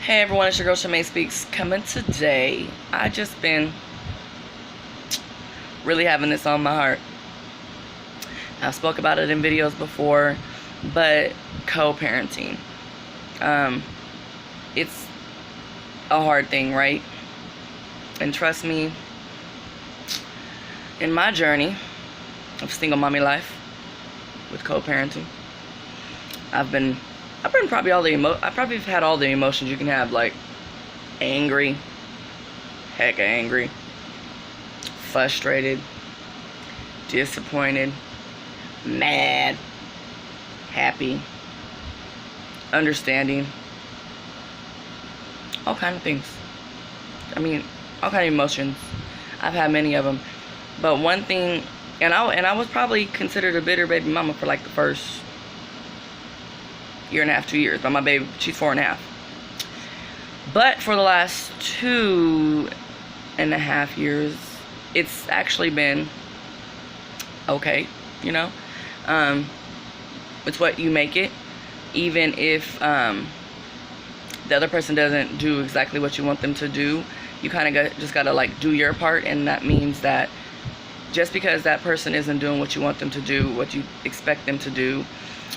Hey everyone, it's your girl Shamae Speaks coming today. I just been really having this on my heart. I've spoke about it in videos before, but co-parenting. It's a hard thing, right? And trust me, in my journey of single mommy life with co-parenting, I've been probably I probably have had all the emotions you can have, like angry, hecka angry, frustrated, disappointed, mad, happy, understanding, all kind of things. I mean, all kind of emotions. I've had many of them, but one thing, and I was probably considered a bitter baby mama for like the first year and a half, 2 years. But my baby, she's 4.5. But for the last 2.5 years, it's actually been okay, you know. It's what you make it. Even if the other person doesn't do exactly what you want them to do, you kind of just gotta like do your part. And that means that just because that person isn't doing what you want them to do, what you expect them to do,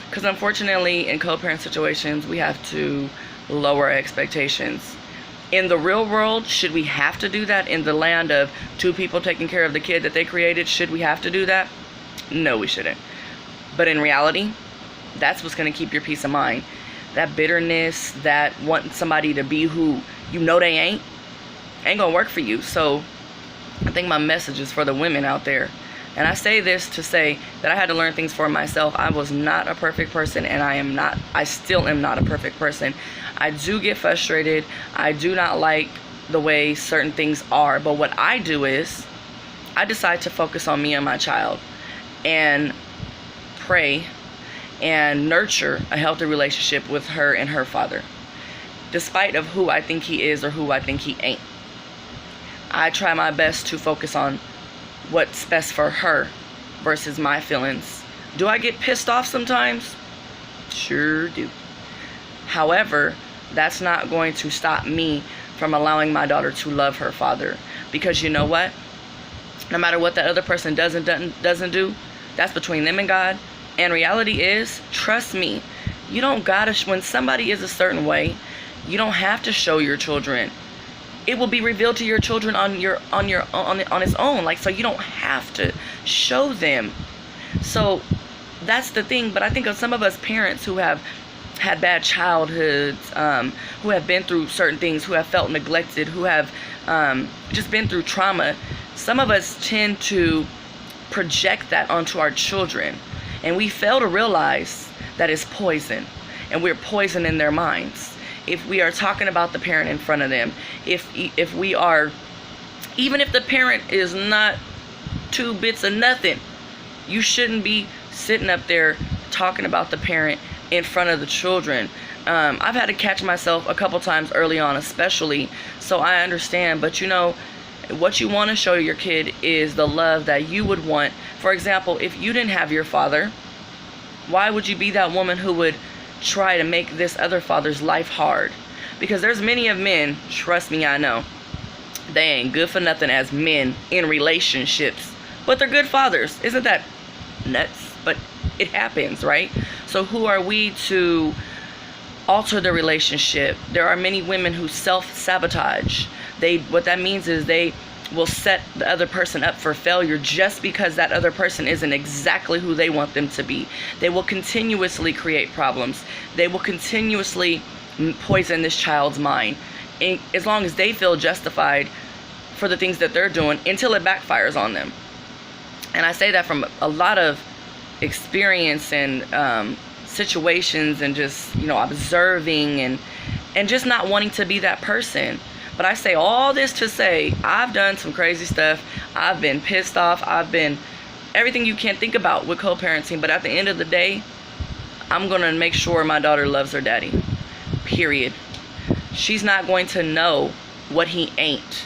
because unfortunately in co-parent situations we have to lower expectations. In the real world, should we have to do that? In the land of two people taking care of the kid that they created, should we have to do that? No, we shouldn't. But in reality, that's what's going to keep your peace of mind. That bitterness, that wanting somebody to be who you know they ain't gonna work for you. So I think my message is for the women out there. And I say this to say that I had to learn things for myself. I was not a perfect person, and I still am not a perfect person. I do get frustrated. I do not like the way certain things are. But what I do is I decide to focus on me and my child and pray and nurture a healthy relationship with her and her father, despite of who I think he is or who I think he ain't. I try my best to focus on what's best for her versus my feelings. Do I get pissed off sometimes? Sure do. However, that's not going to stop me from allowing my daughter to love her father. Because you know what? No matter what that other person doesn't do, that's between them and God. And reality is, trust me, you don't gotta, when somebody is a certain way, you don't have to show your children. It will be revealed to your children on its own. Like, so you don't have to show them. So that's the thing. But I think of some of us parents who have had bad childhoods, who have been through certain things, who have felt neglected, who have just been through trauma. Some of us tend to project that onto our children, and we fail to realize that it's poison, and we're poisoning their minds. If we are talking about the parent in front of them, if we are, even if the parent is not 2 bits of nothing, you shouldn't be sitting up there talking about the parent in front of the children. I've had to catch myself a couple times early on, especially, so I understand. But you know, what you want to show your kid is the love that you would want. For example, if you didn't have your father, why would you be that woman who would try to make this other father's life hard? Because there's many of men, trust me, I know, they ain't good for nothing as men in relationships, but they're good fathers. Isn't that nuts? But it happens, right? So who are we to alter the relationship? There are many women who self-sabotage. What that means is they will set the other person up for failure just because that other person isn't exactly who they want them to be. They will continuously create problems. They will continuously poison this child's mind, and as long as they feel justified for the things that they're doing, until it backfires on them. And I say that from a lot of experience and situations, and just, you know, observing and just not wanting to be that person. But I say all this to say, I've done some crazy stuff. I've been pissed off. I've been everything you can't think about with co-parenting. But at the end of the day, I'm going to make sure my daughter loves her daddy. Period. She's not going to know what he ain't.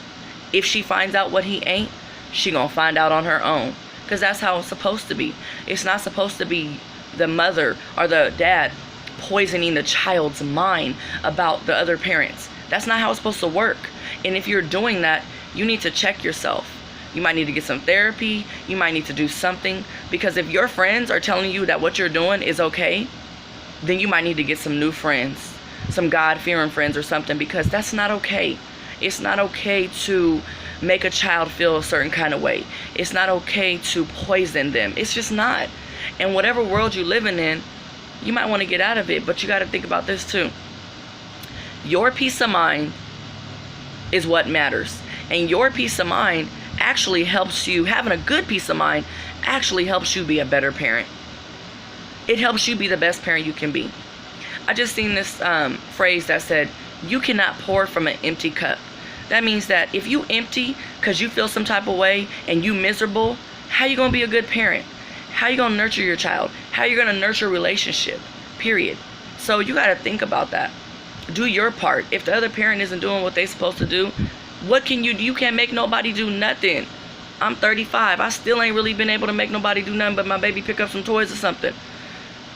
If she finds out what he ain't, she going to find out on her own. Because that's how it's supposed to be. It's not supposed to be the mother or the dad poisoning the child's mind about the other parents. That's not how it's supposed to work. And if you're doing that, you need to check yourself. You might need to get some therapy. You might need to do something, because if your friends are telling you that what you're doing is okay, then you might need to get some new friends, some God-fearing friends or something, because that's not okay. It's not okay to make a child feel a certain kind of way. It's not okay to poison them. It's just not. And whatever world you're living in, you might want to get out of it, but you got to think about this too. Your peace of mind is what matters. And your peace of mind actually helps you, having a good peace of mind actually helps you be a better parent. It helps you be the best parent you can be. I just seen this phrase that said, you cannot pour from an empty cup. That means that if you empty because you feel some type of way and you miserable, how you going to be a good parent? How you going to nurture your child? How you going to nurture a relationship? Period. So you got to think about that. Do your part. If the other parent isn't doing what they're supposed to do, what can you do? You can't make nobody do nothing. I'm 35. I still ain't really been able to make nobody do nothing but my baby pick up some toys or something.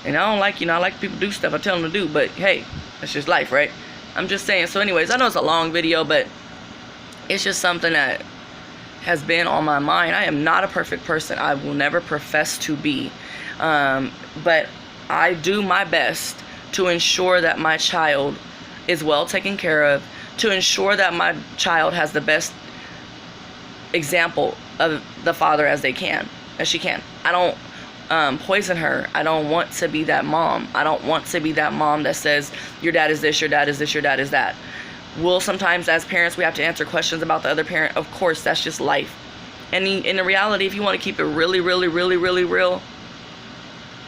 And I don't like, I like people do stuff I tell them to do, but hey, that's just life, right? I'm just saying. So anyways, I know it's a long video, but it's just something that has been on my mind. I am not a perfect person. I will never profess to be. But I do my best to ensure that my child is well taken care of, to ensure that my child has the best example of the father as she can. I don't poison her. I don't want to be that mom. I don't want to be that mom that says, your dad is this, your dad is this, your dad is that. Well, sometimes as parents, we have to answer questions about the other parent. Of course, that's just life. And in the reality, if you want to keep it really, really, really, really real,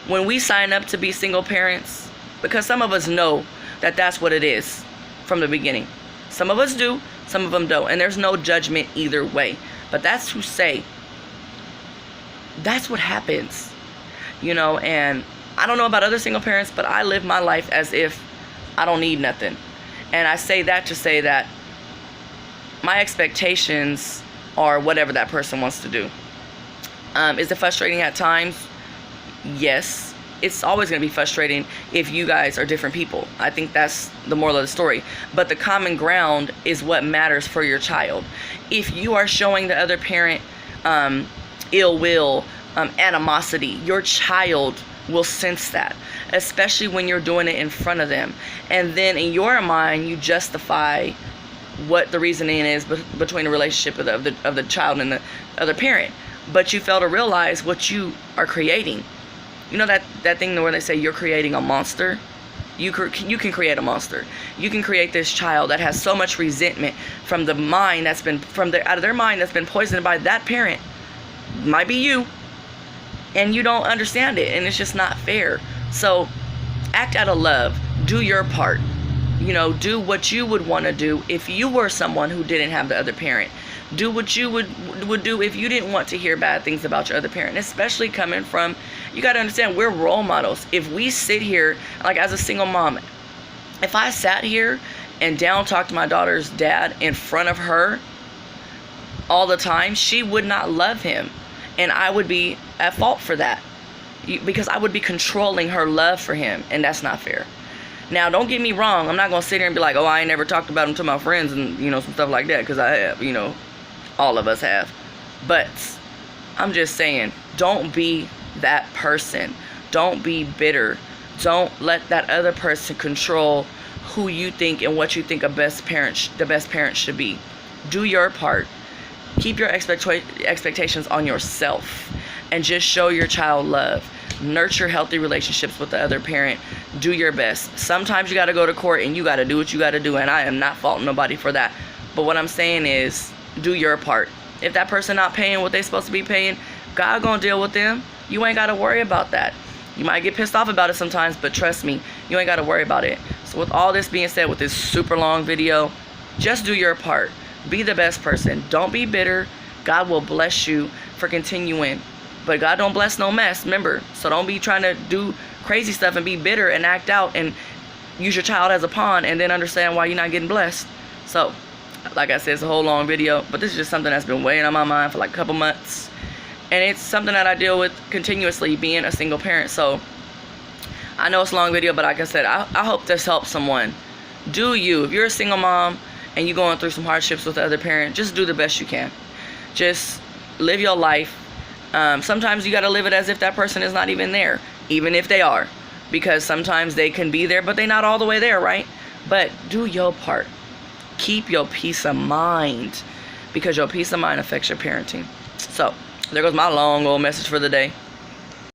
when we sign up to be single parents, because some of us know that that's what it is from the beginning. Some of us do, some of them don't. And there's no judgment either way. But that's to say, that's what happens. And I don't know about other single parents, but I live my life as if I don't need nothing. And I say that to say that my expectations are whatever that person wants to do. Is it frustrating at times? Yes. It's always going to be frustrating if you guys are different people. I think that's the moral of the story. But the common ground is what matters for your child. If you are showing the other parent ill will, animosity, your child will sense that, especially when you're doing it in front of them. And then in your mind, you justify what the reasoning is between the relationship of the child and the other parent. But you fail to realize what you are creating. You know that thing where they say you're creating a monster? You can create a monster. You can create this child that has so much resentment from the mind that's been, out of their mind that's been poisoned by that parent. Might be you. And you don't understand it, and it's just not fair. So act out of love. Do your part. Do what you would want to do if you were someone who didn't have the other parent. Do what you would do if you didn't want to hear bad things about your other parent, especially coming from, you got to understand, we're role models. If we sit here, like as a single mom, if I sat here and down talked to my daughter's dad in front of her all the time, she would not love him. And I would be at fault for that, because I would be controlling her love for him, and that's not fair. Now, don't get me wrong. I'm not going to sit here and be like, oh, I ain't never talked about him to my friends and, some stuff like that, because I have, all of us have. But I'm just saying, don't be that person. Don't be bitter. Don't let that other person control who you think and what you think the best parent should be. Do your part. Keep your expectations on yourself and just show your child love. Nurture healthy relationships with the other parent. Do your best. Sometimes you got to go to court and you got to do what you got to do, and I am not faulting nobody for that. But what I'm saying is, do your part. If that person not paying what they supposed to be paying, God gonna deal with them. You ain't got to worry about that. You might get pissed off about it sometimes, but trust me, you ain't got to worry about it. So with all this being said, with this super long video, just do your part. Be the best person. Don't be bitter. God will bless you for continuing. But God don't bless no mess, remember. So don't be trying to do crazy stuff and be bitter and act out and use your child as a pawn and then understand why you're not getting blessed. So, like I said, it's a whole long video, but this is just something that's been weighing on my mind for like a couple months. And it's something that I deal with continuously being a single parent. So I know it's a long video, but like I said, I hope this helps someone. Do you. If you're a single mom and you're going through some hardships with the other parent, just do the best you can. Just live your life. Sometimes you got to live it as if that person is not even there, even if they are. Because sometimes they can be there, but they're not all the way there, right? But do your part. Keep your peace of mind, because your peace of mind affects your parenting. So, there goes my long old message for the day.